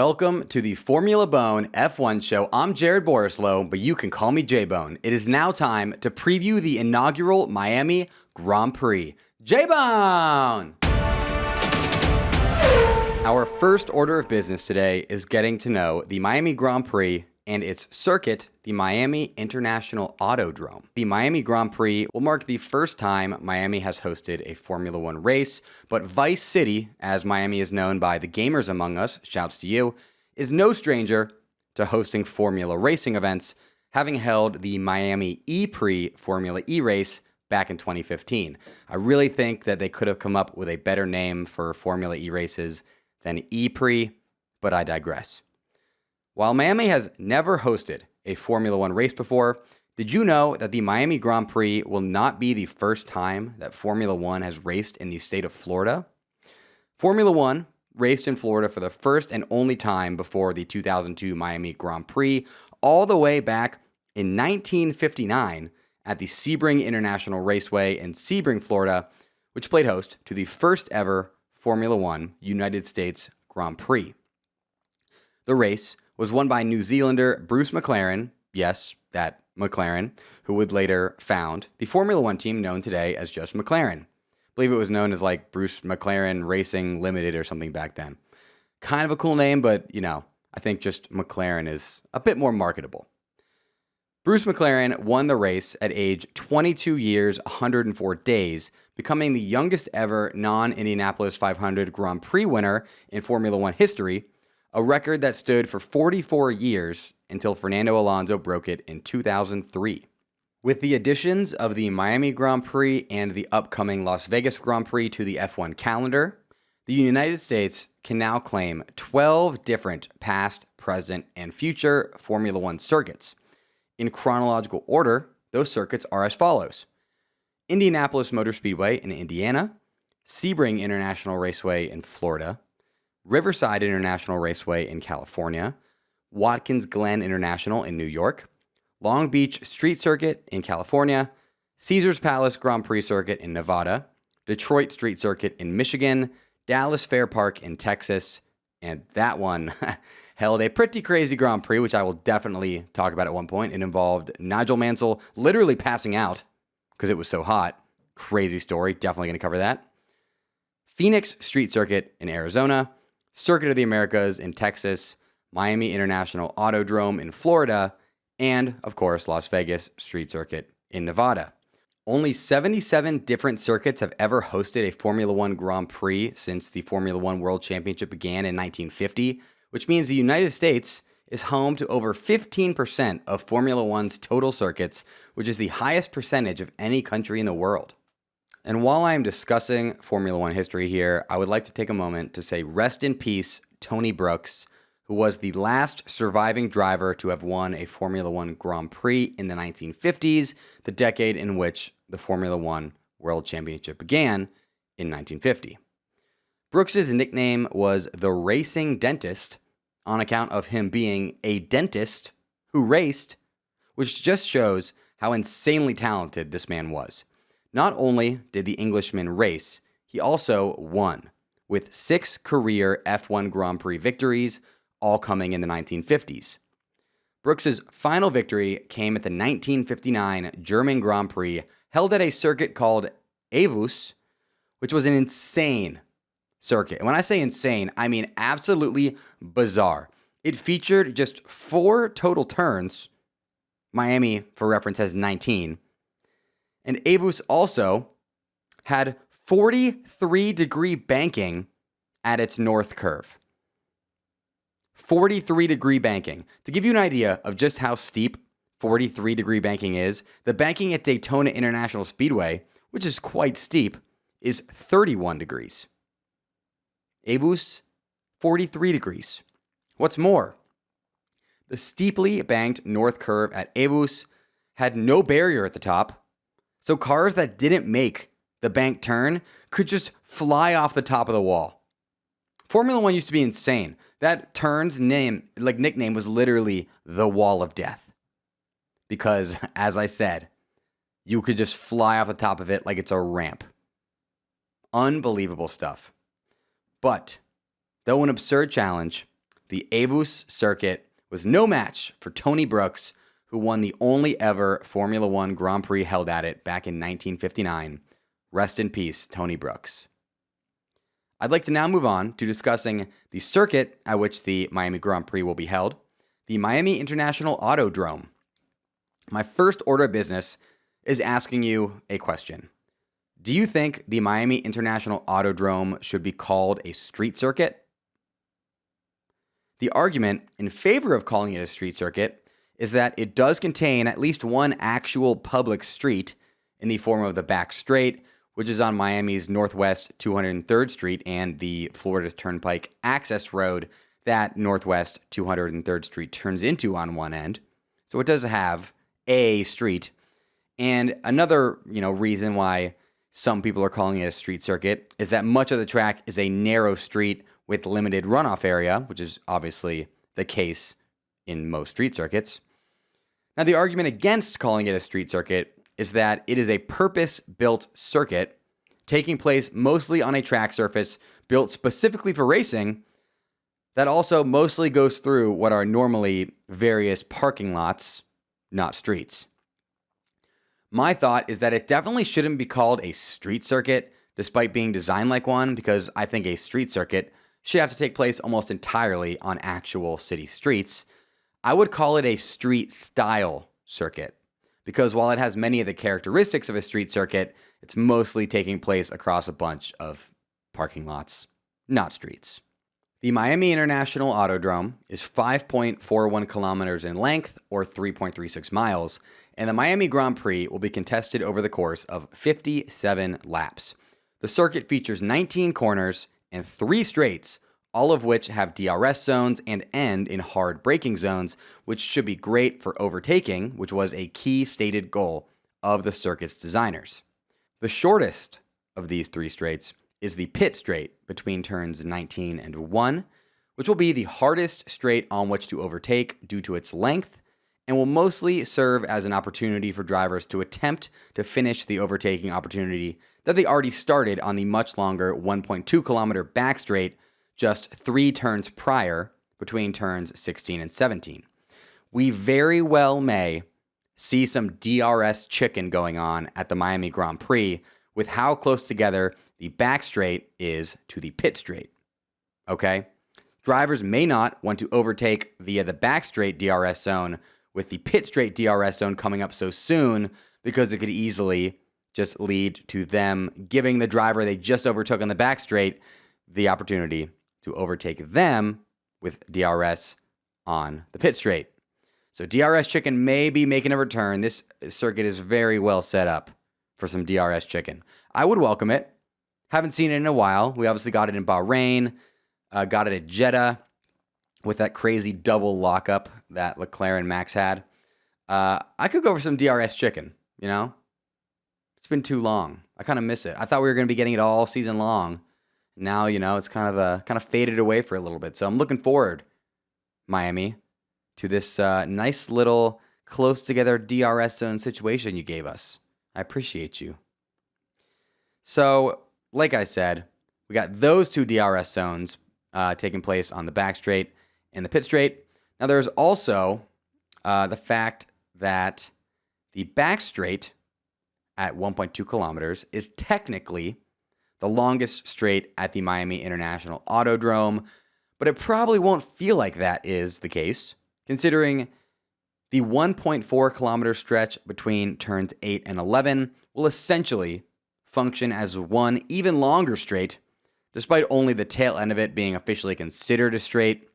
Welcome to the Formula Bone F1 show. I'm Jared Borislow, but you can call me J-Bone. It is now time to preview the inaugural Miami Grand Prix. J-Bone! Our first order of business today is getting to know the Miami Grand Prix and its circuit, the Miami International Autodrome. The Miami Grand Prix will mark the first time Miami has hosted a Formula One race, but Vice City, as Miami is known by the gamers among us, shouts to you, is no stranger to hosting Formula racing events, having held the Miami E-Prix Formula E race back in 2015. I really think that they could have come up with a better name for Formula E races than E-Prix, but I digress. While Miami has never hosted a Formula One race before, did you know that the Miami Grand Prix will not be the first time that Formula One has raced in the state of Florida? Formula One raced in Florida for the first and only time before the 2002 Miami Grand Prix, all the way back in 1959 at the Sebring International Raceway in Sebring, Florida, which played host to the first ever Formula One United States Grand Prix. The race was won by New Zealander Bruce McLaren, yes, that McLaren, who would later found the Formula One team known today as just McLaren. I believe it was known as like Bruce McLaren Racing Limited or something back then. Kind of a cool name, but I think just McLaren is a bit more marketable. Bruce McLaren won the race at age 22 years, 104 days, becoming the youngest ever non-Indianapolis 500 Grand Prix winner in Formula One history, a record that stood for 44 years until Fernando Alonso broke it in 2003. With the additions of the Miami Grand Prix and the upcoming Las Vegas Grand Prix to the F1 calendar, the United States can now claim 12 different past, present, and future Formula One circuits. In chronological order, those circuits are as follows: Indianapolis Motor Speedway in Indiana, Sebring International Raceway in Florida, Riverside International Raceway in California, Watkins Glen International in New York, Long Beach Street Circuit in California, Caesars Palace Grand Prix Circuit in Nevada, Detroit Street Circuit in Michigan, Dallas Fair Park in Texas, and that one held a pretty crazy Grand Prix, which I will definitely talk about at one point. It involved Nigel Mansell literally passing out because it was so hot. Crazy story, definitely going to cover that. Phoenix Street Circuit in Arizona, Circuit of the Americas in Texas, Miami International Autodrome in Florida, and, of course, Las Vegas Street Circuit in Nevada. Only 77 different circuits have ever hosted a Formula One Grand Prix since the Formula One World Championship began in 1950, which means the United States is home to over 15% of Formula One's total circuits, which is the highest percentage of any country in the world. And while I am discussing Formula One history here, I would like to take a moment to say rest in peace, Tony Brooks, who was the last surviving driver to have won a Formula One Grand Prix in the 1950s, the decade in which the Formula One World Championship began in 1950. Brooks's nickname was the Racing Dentist on account of him being a dentist who raced, which just shows how insanely talented this man was. Not only did the Englishman race, he also won, with 6 career F1 Grand Prix victories, all coming in the 1950s. Brooks's final victory came at the 1959 German Grand Prix, held at a circuit called Avus, which was an insane circuit. And when I say insane, I mean absolutely bizarre. It featured just 4 total turns. Miami, for reference, has 19. And Avus also had 43-degree banking at its north curve. 43-degree banking. To give you an idea of just how steep 43-degree banking is, the banking at Daytona International Speedway, which is quite steep, is 31 degrees. Avus, 43 degrees. What's more, the steeply banked north curve at Avus had no barrier at the top, so cars that didn't make the bank turn could just fly off the top of the wall. Formula One used to be insane. That turn's nickname was literally the Wall of Death. Because, as I said, you could just fly off the top of it like it's a ramp. Unbelievable stuff. But, though an absurd challenge, the Avus circuit was no match for Tony Brooks, who won the only ever Formula One Grand Prix held at it back in 1959. Rest in peace, Tony Brooks. I'd like to now move on to discussing the circuit at which the Miami Grand Prix will be held, the Miami International Autodrome. My first order of business is asking you a question. Do you think the Miami International Autodrome should be called a street circuit? The argument in favor of calling it a street circuit is that it does contain at least one actual public street in the form of the back straight, which is on Miami's Northwest 203rd Street and the Florida's Turnpike access road that Northwest 203rd Street turns into on one end. So it does have a street. And another, reason why some people are calling it a street circuit is that much of the track is a narrow street with limited runoff area, which is obviously the case in most street circuits. Now, the argument against calling it a street circuit is that it is a purpose-built circuit taking place mostly on a track surface built specifically for racing that also mostly goes through what are normally various parking lots, not streets. My thought is that it definitely shouldn't be called a street circuit despite being designed like one, because I think a street circuit should have to take place almost entirely on actual city streets. I would call it a street style circuit because while it has many of the characteristics of a street circuit, it's mostly taking place across a bunch of parking lots, not streets. The Miami International Autodrome is 5.41 kilometers in length, or 3.36 miles, and the Miami Grand Prix will be contested over the course of 57 laps. The circuit features 19 corners and 3 straights, all of which have DRS zones and end in hard braking zones, which should be great for overtaking, which was a key stated goal of the circuit's designers. The shortest of these 3 straights is the pit straight between turns 19 and 1, which will be the hardest straight on which to overtake due to its length and will mostly serve as an opportunity for drivers to attempt to finish the overtaking opportunity that they already started on the much longer 1.2 kilometer back straight just 3 turns prior between turns 16 and 17. We very well may see some DRS chicken going on at the Miami Grand Prix with how close together the back straight is to the pit straight. Okay? Drivers may not want to overtake via the back straight DRS zone with the pit straight DRS zone coming up so soon because it could easily just lead to them giving the driver they just overtook on the back straight the opportunity to overtake them with DRS on the pit straight. So DRS chicken may be making a return. This circuit is very well set up for some DRS chicken. I would welcome it. Haven't seen it in a while. We obviously got it in Bahrain, got it at Jeddah with that crazy double lockup that Leclerc and Max had. I could go for some DRS chicken, It's been too long. I kind of miss it. I thought we were going to be getting it all season long. Now, it's kind of faded away for a little bit. So I'm looking forward, Miami, to this nice little close together DRS zone situation you gave us. I appreciate you. So, like I said, we got those 2 DRS zones taking place on the back straight and the pit straight. Now, there's also the fact that the back straight at 1.2 kilometers is technically the longest straight at the Miami International Autodrome, but it probably won't feel like that is the case, considering the 1.4 kilometer stretch between turns 8 and 11 will essentially function as one even longer straight, despite only the tail end of it being officially considered a straight.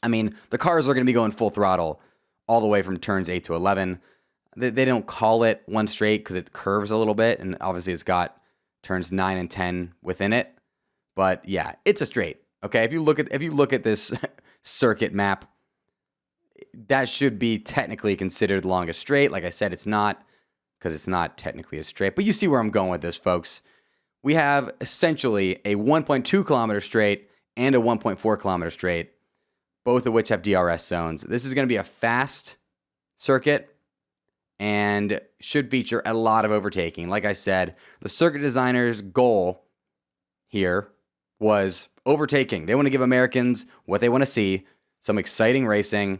I mean, the cars are going to be going full throttle all the way from turns 8 to 11. They don't call it one straight because it curves a little bit, and obviously it's got turns 9 and 10 within it. But yeah, it's a straight. Okay, if you look at this circuit map, that should be technically considered the longest straight. Like I said, it's not, because it's not technically a straight. But you see where I'm going with this, folks. We have essentially a 1.2 kilometer straight and a 1.4 kilometer straight, both of which have DRS zones. This is going to be a fast circuit and should feature a lot of overtaking. Like I said, the circuit designer's goal here was overtaking. They want to give Americans what they want to see, some exciting racing,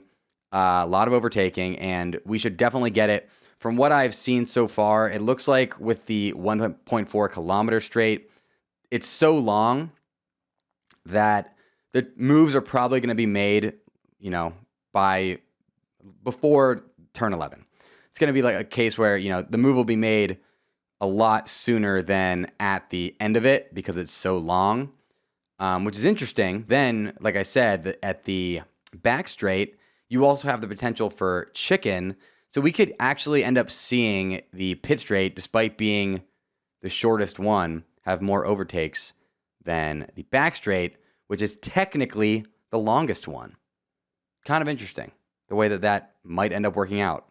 a lot of overtaking, and we should definitely get it. From what I've seen so far, it looks like with the 1.4 kilometer straight, it's so long that the moves are probably going to be made, by before turn 11. It's going to be like a case where, the move will be made a lot sooner than at the end of it because it's so long, which is interesting. Then, like I said, at the back straight, you also have the potential for chicken. So we could actually end up seeing the pit straight, despite being the shortest one, have more overtakes than the back straight, which is technically the longest one. Kind of interesting, the way that might end up working out.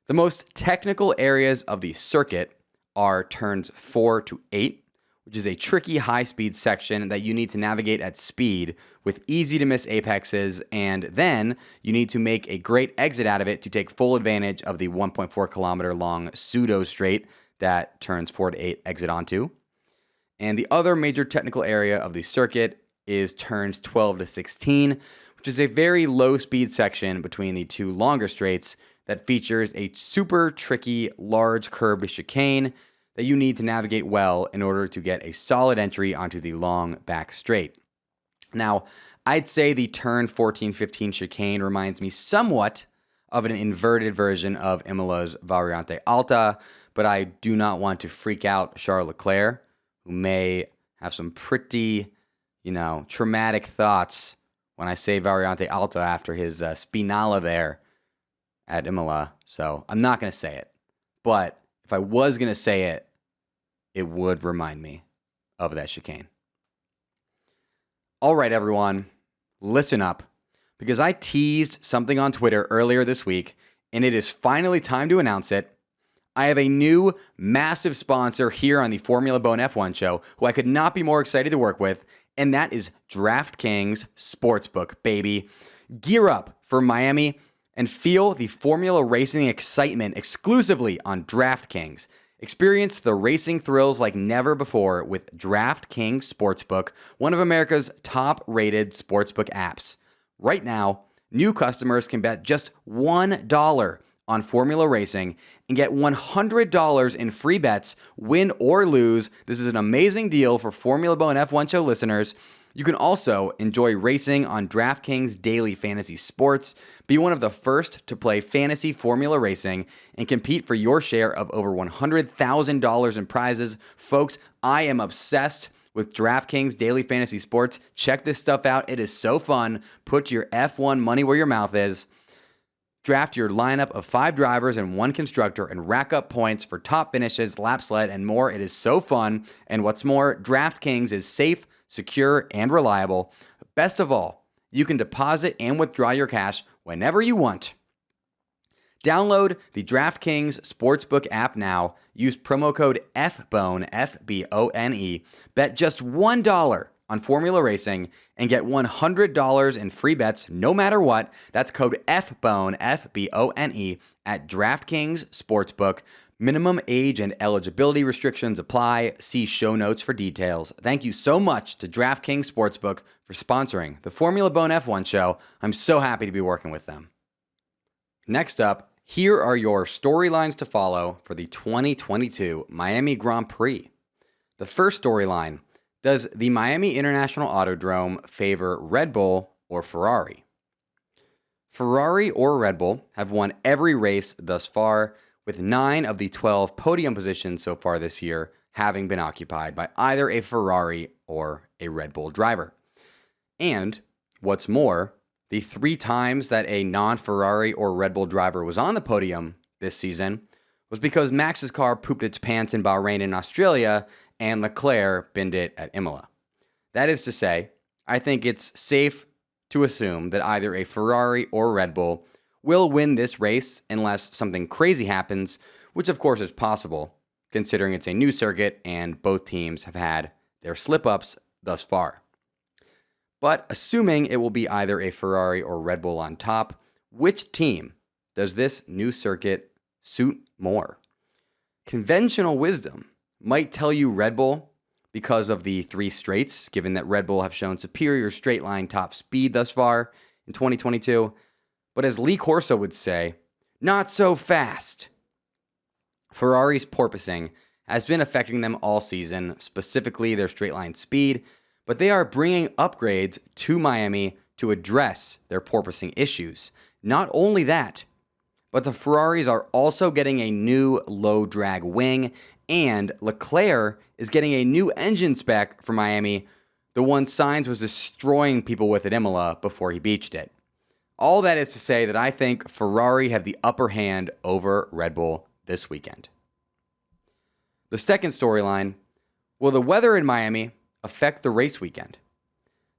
The most technical areas of the circuit are turns 4 to 8, which is a tricky high-speed section that you need to navigate at speed with easy-to-miss apexes, and then you need to make a great exit out of it to take full advantage of the 1.4 kilometer long pseudo-straight that turns 4 to 8 exit onto. And the other major technical area of the circuit is turns 12 to 16, which is a very low-speed section between the two longer straights that features a super tricky, large curved chicane that you need to navigate well in order to get a solid entry onto the long back straight. Now, I'd say the turn 14-15 chicane reminds me somewhat of an inverted version of Imola's Variante Alta, but I do not want to freak out Charles Leclerc, who may have some pretty, traumatic thoughts when I say Variante Alta after his Spinala there at Imola. So I'm not going to say it. But if I was going to say it, it would remind me of that chicane. All right, everyone, listen up, because I teased something on Twitter earlier this week, and it is finally time to announce it. I have a new massive sponsor here on the Formula Bone F1 show who I could not be more excited to work with, and that is DraftKings Sportsbook, baby. Gear up for Miami and feel the Formula racing excitement exclusively on DraftKings. Experience the racing thrills like never before with DraftKings Sportsbook, one of America's top-rated sportsbook apps. Right now, new customers can bet just $1 on Formula Racing and get $100 in free bets, win or lose. This is an amazing deal for Formula Bone F1 show listeners. You can also enjoy racing on DraftKings Daily Fantasy Sports, be one of the first to play fantasy Formula Racing, and compete for your share of over $100,000 in prizes. Folks, I am obsessed with DraftKings Daily Fantasy Sports. Check this stuff out. It is so fun. Put your F1 money where your mouth is. Draft your lineup of 5 drivers and 1 constructor and rack up points for top finishes, lap sled, and more. It is so fun. And what's more, DraftKings is safe, secure, and reliable. Best of all, you can deposit and withdraw your cash whenever you want. Download the DraftKings Sportsbook app now. Use promo code FBONE, F-B-O-N-E. Bet just $1 on Formula Racing and get $100 in free bets no matter what. That's code FBONE, F-B-O-N-E at DraftKings Sportsbook. Minimum age and eligibility restrictions apply. See show notes for details. Thank you so much to DraftKings Sportsbook for sponsoring the Formula Bone F1 show. I'm so happy to be working with them. Next up, here are your storylines to follow for the 2022 Miami Grand Prix. The first storyline: does the Miami International Autodrome favor Red Bull or Ferrari? Ferrari or Red Bull have won every race thus far, with 9 of the 12 podium positions so far this year having been occupied by either a Ferrari or a Red Bull driver. And what's more, the 3 times that a non-Ferrari or Red Bull driver was on the podium this season was because Max's car pooped its pants in Bahrain and Australia, and Leclerc binned it at Imola. That is to say, I think it's safe to assume that either a Ferrari or Red Bull will win this race unless something crazy happens, which of course is possible, considering it's a new circuit and both teams have had their slip-ups thus far. But assuming it will be either a Ferrari or Red Bull on top, which team does this new circuit suit more? Conventional wisdom might tell you Red Bull, because of the three straights, given that Red Bull have shown superior straight line top speed thus far in 2022. But as Lee Corso would say, not so fast. Ferrari's porpoising has been affecting them all season, specifically their straight line speed, but they are bringing upgrades to Miami to address their porpoising issues. Not only that, but the Ferraris are also getting a new low drag wing, and Leclerc is getting a new engine spec for Miami, the one Sainz was destroying people with at Imola before he beached it. All that is to say that I think Ferrari have the upper hand over Red Bull this weekend. The second storyline, will the weather in Miami affect the race weekend?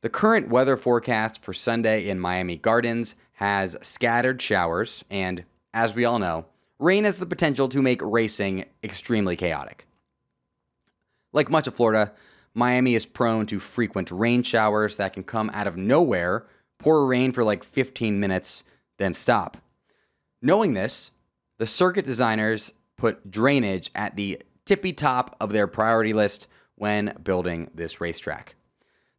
The current weather forecast for Sunday in Miami Gardens has scattered showers and, as we all know, rain has the potential to make racing extremely chaotic. Like much of Florida, Miami is prone to frequent rain showers that can come out of nowhere, pour rain for like 15 minutes, then stop. Knowing this, the circuit designers put drainage at the tippy top of their priority list when building this racetrack.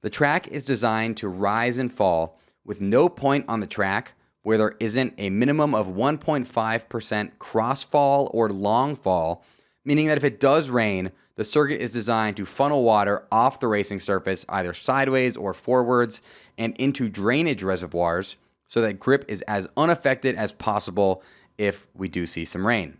The track is designed to rise and fall with no point on the track where there isn't a minimum of 1.5% crossfall or long fall, meaning that if it does rain, the circuit is designed to funnel water off the racing surface either sideways or forwards and into drainage reservoirs so that grip is as unaffected as possible if we do see some rain.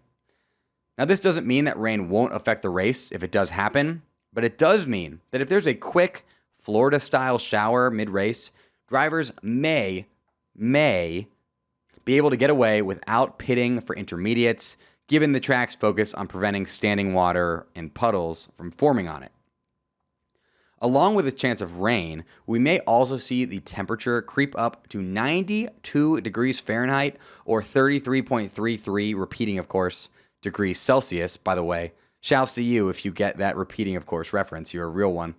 Now, this doesn't mean that rain won't affect the race if it does happen, but it does mean that if there's a quick Florida-style shower mid-race, drivers may be able to get away without pitting for intermediates, given the track's focus on preventing standing water and puddles from forming on it. Along with the chance of rain, we may also see the temperature creep up to 92 degrees Fahrenheit or 33.33, repeating, of course, degrees Celsius. By the way, shouts to you if you get that repeating, of course, reference. You're a real one.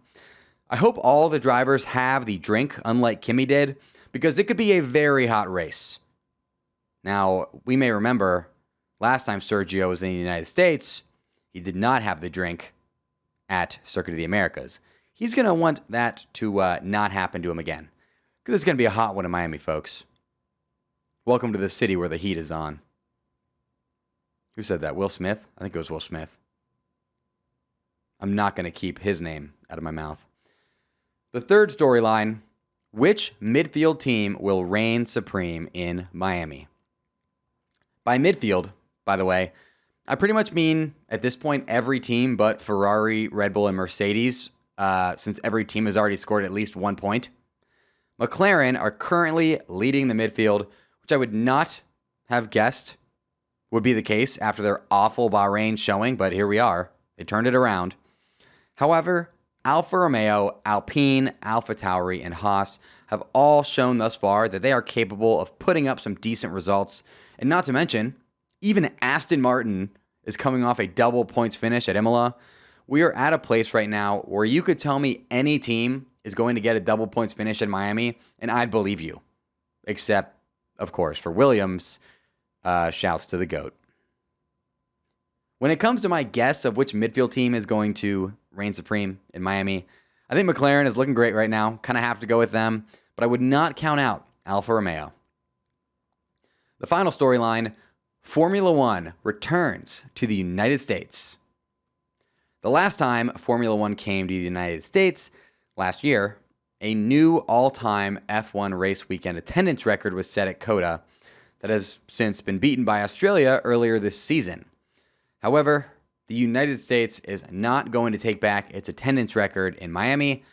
I hope all the drivers have the drink, unlike Kimi did, because it could be a very hot race. Now, we may remember last time Sergio was in the United States, he did not have the drink at Circuit of the Americas. He's going to want that to not happen to him again, because it's going to be a hot one in Miami, folks. Welcome to the city where the heat is on. Who said that? Will Smith? I think it was Will Smith. I'm not going to keep his name out of my mouth. The third storyline, which midfield team will reign supreme in Miami? By midfield, by the way, I pretty much mean, at this point, every team but Ferrari, Red Bull, and Mercedes, since every team has already scored at least 1 point. McLaren are currently leading the midfield, which I would not have guessed would be the case after their awful Bahrain showing, but here we are. They turned it around. However, Alfa Romeo, Alpine, AlphaTauri, and Haas have all shown thus far that they are capable of putting up some decent results. And not to mention, even Aston Martin is coming off a double points finish at Imola. We are at a place right now where you could tell me any team is going to get a double points finish in Miami, and I'd believe you. Except, of course, for Williams, shouts to the GOAT. When it comes to my guess of which midfield team is going to reign supreme in Miami, I think McLaren is looking great right now. Kind of have to go with them, but I would not count out Alfa Romeo. The final storyline, Formula One returns to the United States. The last time Formula One came to the United States, last year, a new all-time F1 race weekend attendance record was set at COTA that has since been beaten by Australia earlier this season. However, the United States is not going to take back its attendance record in Miami,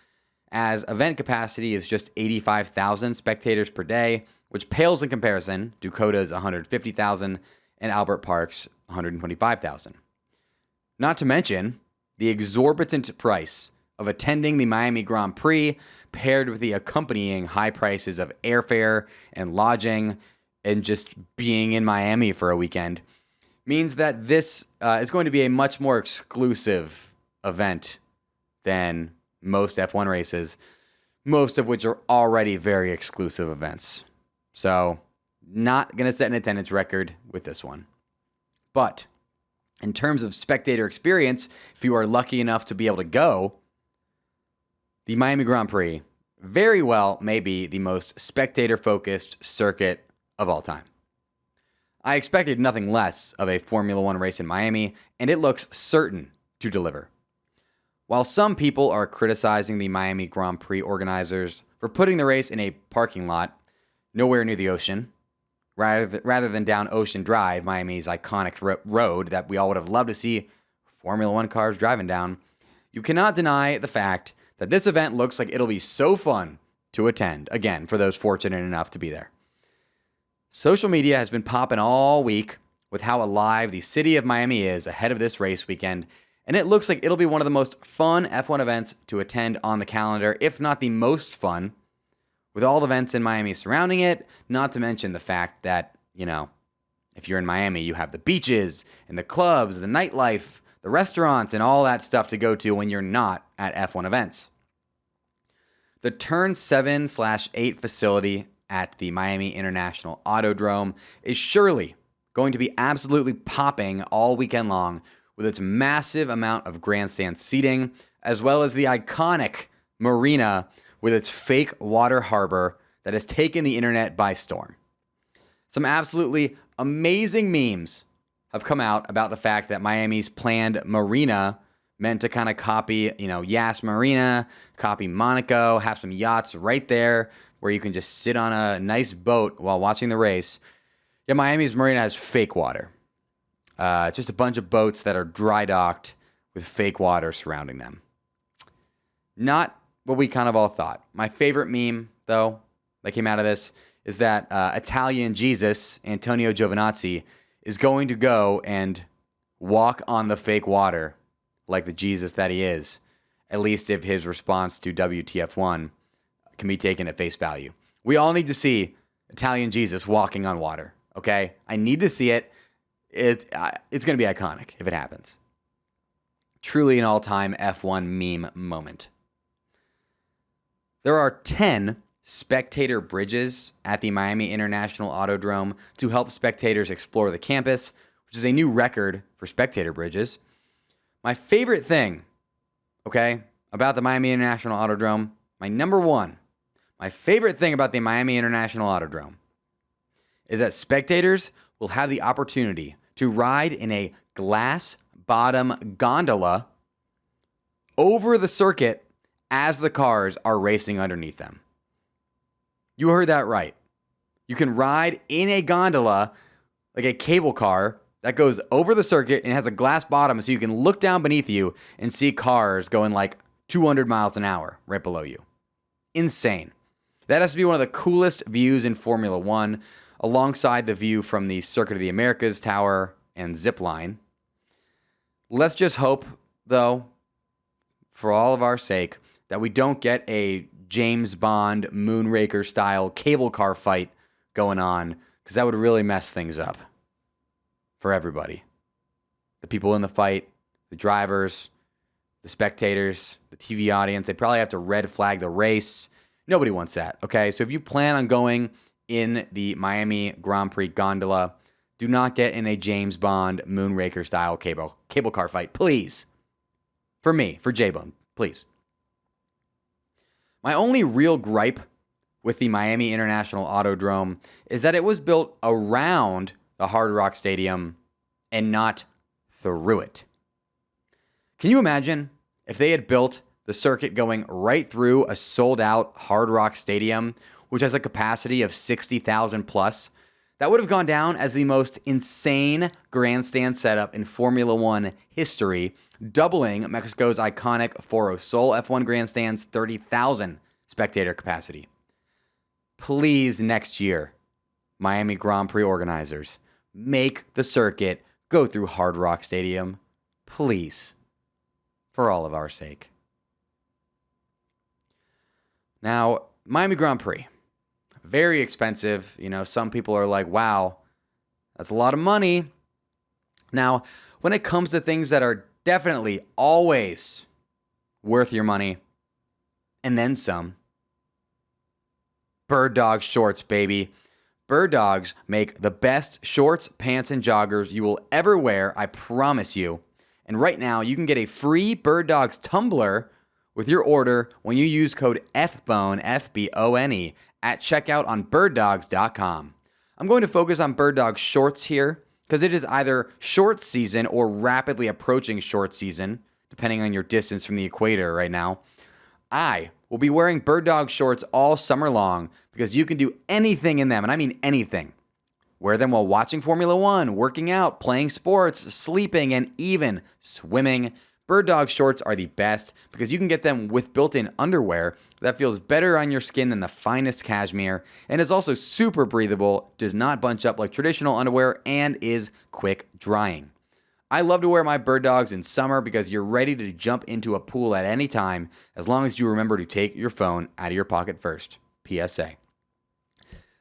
as event capacity is just 85,000 spectators per day, which pales in comparison to COTA's 150,000 and Albert Park's 125,000. Not to mention the exorbitant price of attending the Miami Grand Prix, paired with the accompanying high prices of airfare and lodging and just being in Miami for a weekend, means that this is going to be a much more exclusive event than most F1 races, most of which are already very exclusive events. So, not going to set an attendance record with this one. But in terms of spectator experience, if you are lucky enough to be able to go, The Miami Grand Prix very well may be the most spectator-focused circuit of all time. I expected nothing less of a Formula One race in Miami, and it looks certain to deliver. While some people are criticizing the Miami Grand Prix organizers for putting the race in a parking lot nowhere near the ocean, rather than down Ocean Drive, Miami's iconic road that we all would have loved to see Formula One cars driving down, you cannot deny the fact that this event looks like it'll be so fun to attend, again, for those fortunate enough to be there. Social media has been popping all week with how alive the city of Miami is ahead of this race weekend, and it looks like it'll be one of the most fun F1 events to attend on the calendar, if not the most fun, with all the events in Miami surrounding it, not to mention the fact that, if you're in Miami, you have the beaches and the clubs, the nightlife, the restaurants, and all that stuff to go to when you're not at F1 events. The Turn 7/8 facility at the Miami International Autodrome is surely going to be absolutely popping all weekend long with its massive amount of grandstand seating, as well as the iconic marina with its fake water harbor that has taken the internet by storm. Some absolutely amazing memes have come out about the fact that Miami's planned marina, meant to kind of copy, Yas Marina, copy Monaco, have some yachts right there where you can just sit on a nice boat while watching the race. Yeah, Miami's marina has fake water. It's just a bunch of boats that are dry docked with fake water surrounding them. Not what we kind of all thought. My favorite meme, though, that came out of this is that Italian Jesus, Antonio Giovinazzi, is going to go and walk on the fake water like the Jesus that he is, at least if his response to WTF1 can be taken at face value. We all need to see Italian Jesus walking on water, okay? I need to see it. It's going to be iconic if it happens. Truly an all-time F1 meme moment. There are 10 spectator bridges at the Miami International Autodrome to help spectators explore the campus, which is a new record for spectator bridges. My favorite thing, about the Miami International Autodrome, my favorite thing about the Miami International Autodrome is that spectators will have the opportunity to ride in a glass bottom gondola over the circuit as the cars are racing underneath them. You heard that right. You can ride in a gondola, like a cable car, that goes over the circuit and has a glass bottom so you can look down beneath you and see cars going like 200 miles an hour right below you. Insane. That has to be one of the coolest views in Formula One, alongside the view from the Circuit of the Americas tower and zip line. Let's just hope, though, for all of our sake, that we don't get a James Bond Moonraker style cable car fight going on, because that would really mess things up for everybody. The people in the fight, the drivers, the spectators, the TV audience, they probably have to red flag the race. Nobody wants that, okay? So if you plan on going in the Miami Grand Prix gondola, do not get in a James Bond Moonraker style cable car fight, please. For me, for J-Bone, please. My only real gripe with the Miami International Autodrome is that it was built around the Hard Rock Stadium and not through it. Can you imagine if they had built the circuit going right through a sold-out Hard Rock Stadium, which has a capacity of 60,000 plus? That would have gone down as the most insane grandstand setup in Formula One history, doubling Mexico's iconic Foro Sol F1 grandstand's 30,000 spectator capacity. Please, next year, Miami Grand Prix organizers, make the circuit go through Hard Rock Stadium. Please. For all of our sake. Now, Miami Grand Prix. Very expensive. Some people are like, wow, that's a lot of money. Now, when it comes to things that are definitely always worth your money, and then some, Birddog shorts, baby. Birddogs make the best shorts, pants, and joggers you will ever wear, I promise you. And right now, you can get a free Birddogs tumbler with your order when you use code FBONE, FBONE, at checkout on Birddogs.com. I'm going to focus on Birddogs shorts here because it is either short season or rapidly approaching short season, depending on your distance from the equator right now. I will be wearing Birddog shorts all summer long because you can do anything in them, and I mean anything. Wear them while watching Formula One, working out, playing sports, sleeping, and even swimming. Birddog shorts are the best because you can get them with built-in underwear that feels better on your skin than the finest cashmere, and is also super breathable, does not bunch up like traditional underwear, and is quick drying. I love to wear my Birddogs in summer because you're ready to jump into a pool at any time as long as you remember to take your phone out of your pocket first. PSA.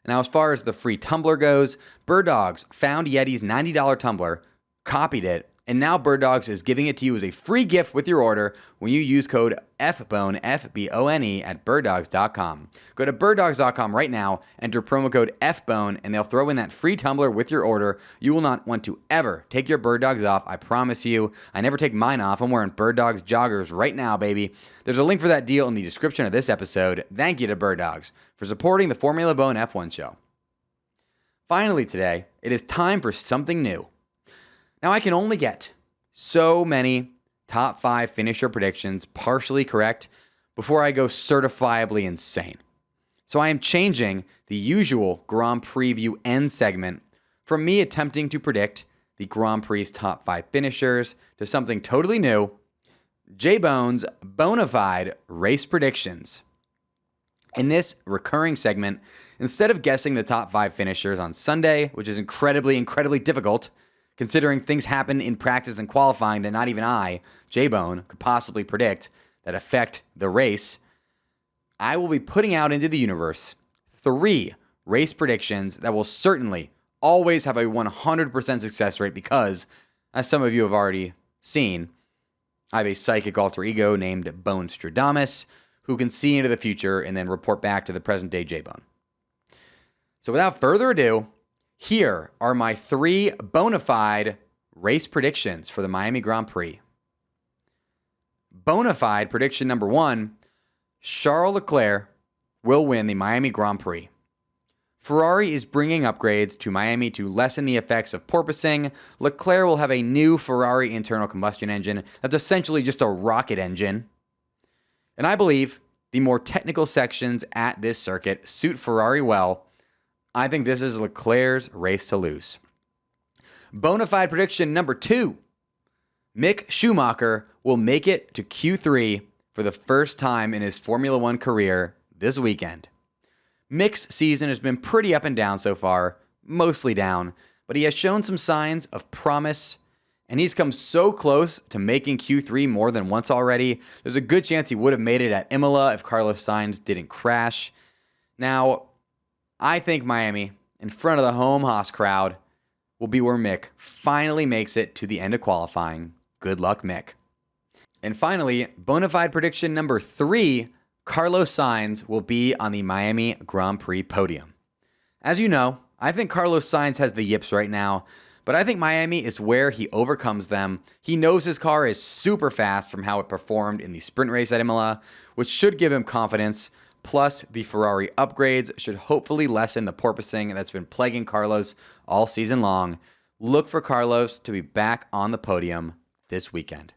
Now, as far as the free tumbler goes, Birddogs found Yeti's $90 tumbler, copied it, and now Birddogs is giving it to you as a free gift with your order when you use code FBONE, FBONE, at Birddogs.com. Go to Birddogs.com right now, enter promo code FBONE, and they'll throw in that free tumbler with your order. You will not want to ever take your Birddogs off, I promise you. I never take mine off. I'm wearing Birddogs joggers right now, baby. There's a link for that deal in the description of this episode. Thank you to Birddogs for supporting the Formula Bone F1 show. Finally today, it is time for something new. Now, I can only get so many top 5 finisher predictions partially correct before I go certifiably insane. So I am changing the usual Grand Prix-view end segment from me attempting to predict the Grand Prix's top 5 finishers to something totally new, J-Bone's Bone-afide race predictions. In this recurring segment, instead of guessing the top 5 finishers on Sunday, which is incredibly difficult, considering things happen in practice and qualifying that not even I, J-Bone, could possibly predict that affect the race, I will be putting out into the universe 3 race predictions that will certainly always have a 100% success rate because, as some of you have already seen, I have a psychic alter ego named Bone-stradamus who can see into the future and then report back to the present day J-Bone. So without further ado, here are my 3 Bone-afide race predictions for the Miami Grand Prix. Bone-afide prediction number 1, Charles Leclerc will win the Miami Grand Prix. Ferrari is bringing upgrades to Miami to lessen the effects of porpoising. Leclerc will have a new Ferrari internal combustion engine that's essentially just a rocket engine. And I believe the more technical sections at this circuit suit Ferrari well. I think this is Leclerc's race to lose. Bone-afide prediction number 2. Mick Schumacher will make it to Q3 for the first time in his Formula One career this weekend. Mick's season has been pretty up and down so far, mostly down, but he has shown some signs of promise, and he's come so close to making Q3 more than once already. There's a good chance he would have made it at Imola if Carlos Sainz didn't crash. Now, I think Miami, in front of the home Haas crowd, will be where Mick finally makes it to the end of qualifying. Good luck, Mick. And finally, Bone-afide prediction number 3, Carlos Sainz will be on the Miami Grand Prix podium. As you know, I think Carlos Sainz has the yips right now, but I think Miami is where he overcomes them. He knows his car is super fast from how it performed in the sprint race at Imola, which should give him confidence. Plus, the Ferrari upgrades should hopefully lessen the porpoising that's been plaguing Carlos all season long. Look for Carlos to be back on the podium this weekend.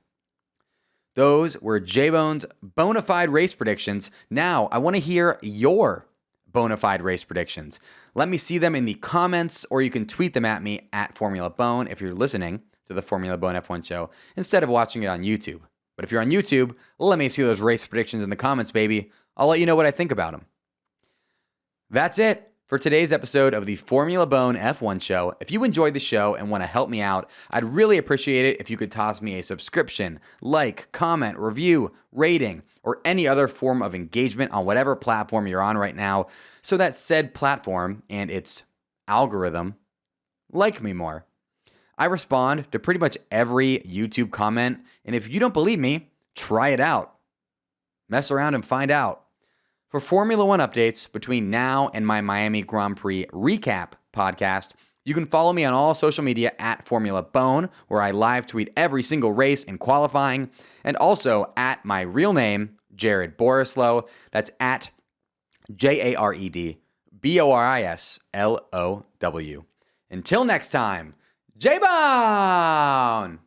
Those were J-Bone's Bone-afide race predictions. Now, I want to hear your Bone-afide race predictions. Let me see them in the comments, or you can tweet them at me at Formula Bone if you're listening to the Formula Bone F1 show instead of watching it on YouTube. But if you're on YouTube, let me see those race predictions in the comments, baby. I'll let you know what I think about them. That's it for today's episode of the Formula Bone F1 show. If you enjoyed the show and want to help me out, I'd really appreciate it if you could toss me a subscription, like, comment, review, rating, or any other form of engagement on whatever platform you're on right now, so that said platform and its algorithm like me more. I respond to pretty much every YouTube comment, and if you don't believe me, try it out. Mess around and find out. For Formula One updates between now and my Miami Grand Prix recap podcast, you can follow me on all social media at Formula Bone, where I live tweet every single race and qualifying, and also at my real name, Jared Borislow. That's at JaredBorislow. Until next time, J-Bone!